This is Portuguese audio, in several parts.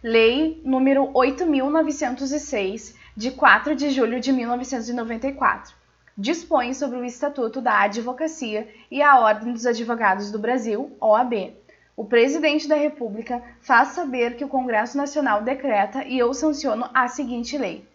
Lei número 8.906, de 4 de julho de 1994. Dispõe sobre o Estatuto da Advocacia e a Ordem dos Advogados do Brasil, OAB. O Presidente da República faz saber que o Congresso Nacional decreta e eu sanciono a seguinte lei.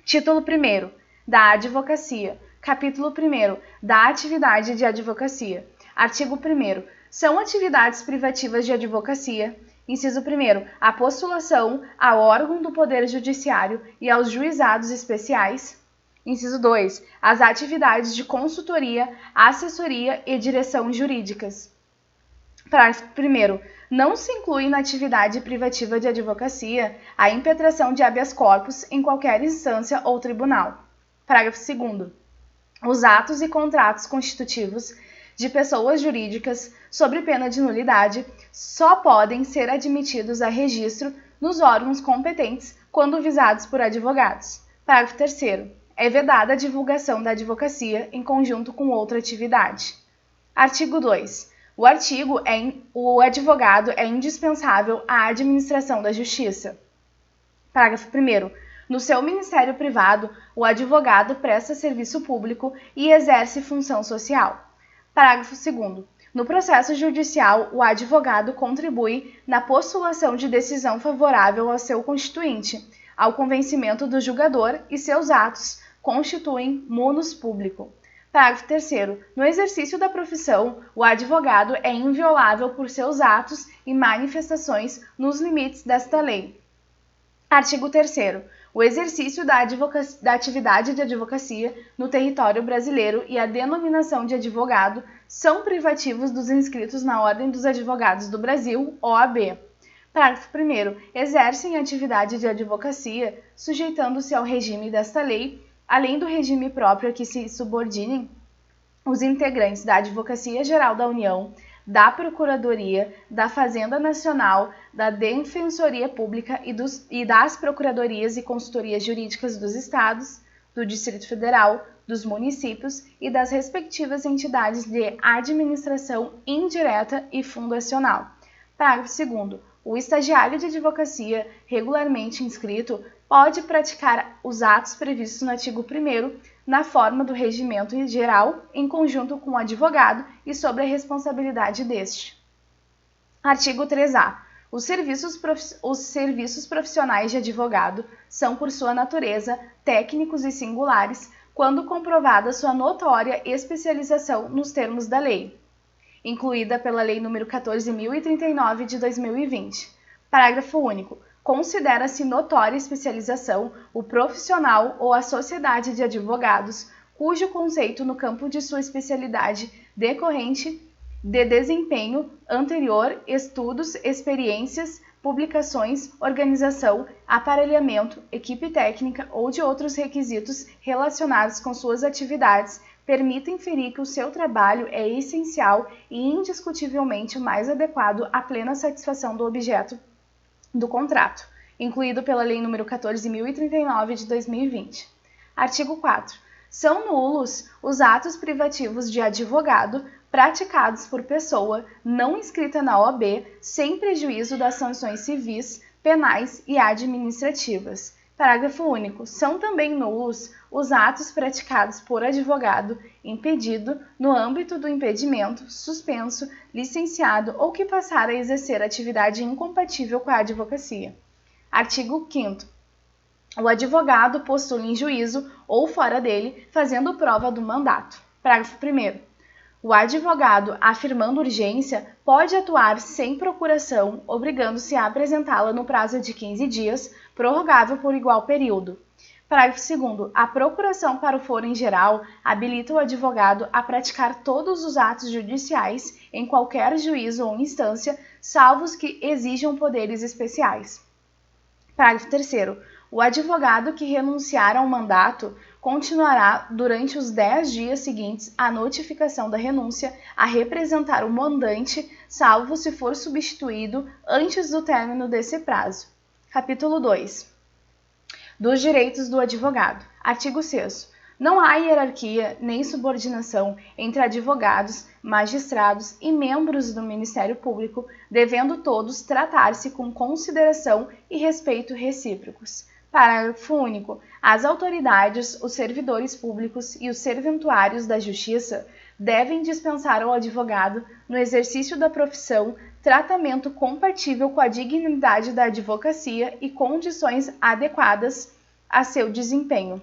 Título 1º da Advocacia. Capítulo 1º da Atividade de Advocacia. Artigo 1º. São atividades privativas de advocacia. Inciso 1º. A postulação ao órgão do Poder Judiciário e aos juizados especiais. Inciso 2. As atividades de consultoria, assessoria e direção jurídicas. Parágrafo 1º. Não se inclui na atividade privativa de advocacia a impetração de habeas corpus em qualquer instância ou tribunal. Parágrafo 2º. Os atos e contratos constitutivos de pessoas jurídicas, sob pena de nulidade, só podem ser admitidos a registro nos órgãos competentes quando visados por advogados. Parágrafo 3º. É vedada a divulgação da advocacia em conjunto com outra atividade. Artigo 2. O advogado é indispensável à administração da justiça. Parágrafo 1º. No seu ministério privado, o advogado presta serviço público e exerce função social. Parágrafo 2º. No processo judicial, o advogado contribui na postulação de decisão favorável ao seu constituinte, ao convencimento do julgador e seus atos constituem munus público. Parágrafo 3º. No exercício da profissão, o advogado é inviolável por seus atos e manifestações nos limites desta lei. Artigo 3º. O exercício da atividade de advocacia no território brasileiro e a denominação de advogado são privativos dos inscritos na Ordem dos Advogados do Brasil, OAB. Parágrafo 1º. Exercem atividade de advocacia, sujeitando-se ao regime desta lei, além do regime próprio a que se subordinem os integrantes da Advocacia Geral da União, da Procuradoria, da Fazenda Nacional, da Defensoria Pública e das Procuradorias e Consultorias Jurídicas dos Estados, do Distrito Federal, dos municípios e das respectivas entidades de administração indireta e fundacional. Parágrafo 2º. O estagiário de advocacia regularmente inscrito pode praticar os atos previstos no artigo 1º na forma do regimento geral, em conjunto com o advogado e sob a responsabilidade deste. Artigo 3A. Os serviços profissionais de advogado são, por sua natureza, técnicos e singulares, quando comprovada sua notória especialização nos termos da lei, incluída pela Lei nº 14.039 de 2020. Parágrafo único. Considera-se notória especialização o profissional ou a sociedade de advogados cujo conceito no campo de sua especialidade decorrente de desempenho anterior, estudos, experiências, publicações, organização, aparelhamento, equipe técnica ou de outros requisitos relacionados com suas atividades permita inferir que o seu trabalho é essencial e indiscutivelmente o mais adequado à plena satisfação do objeto do contrato, incluído pela Lei nº 14.039 de 2020. Artigo 4. São nulos os atos privativos de advogado praticados por pessoa não inscrita na OAB, sem prejuízo das sanções civis, penais e administrativas. Parágrafo único. São também nulos os atos praticados por advogado impedido no âmbito do impedimento, suspenso, licenciado ou que passar a exercer atividade incompatível com a advocacia. Artigo 5º. O advogado postula em juízo ou fora dele, fazendo prova do mandato. Parágrafo 1º. O advogado, afirmando urgência, pode atuar sem procuração, obrigando-se a apresentá-la no prazo de 15 dias, prorrogável por igual período. Parágrafo 2º. A procuração para o foro em geral habilita o advogado a praticar todos os atos judiciais em qualquer juízo ou instância, salvo os que exijam poderes especiais. Parágrafo 3º. O advogado que renunciar ao mandato continuará, durante os 10 dias seguintes à notificação da renúncia, a representar o mandante, salvo se for substituído antes do término desse prazo. Capítulo 2. Dos direitos do advogado. Artigo 6º. Não há hierarquia nem subordinação entre advogados, magistrados e membros do Ministério Público, devendo todos tratar-se com consideração e respeito recíprocos. Parágrafo único. As autoridades, os servidores públicos e os serventuários da Justiça devem dispensar ao advogado, no exercício da profissão, tratamento compatível com a dignidade da advocacia e condições adequadas a seu desempenho.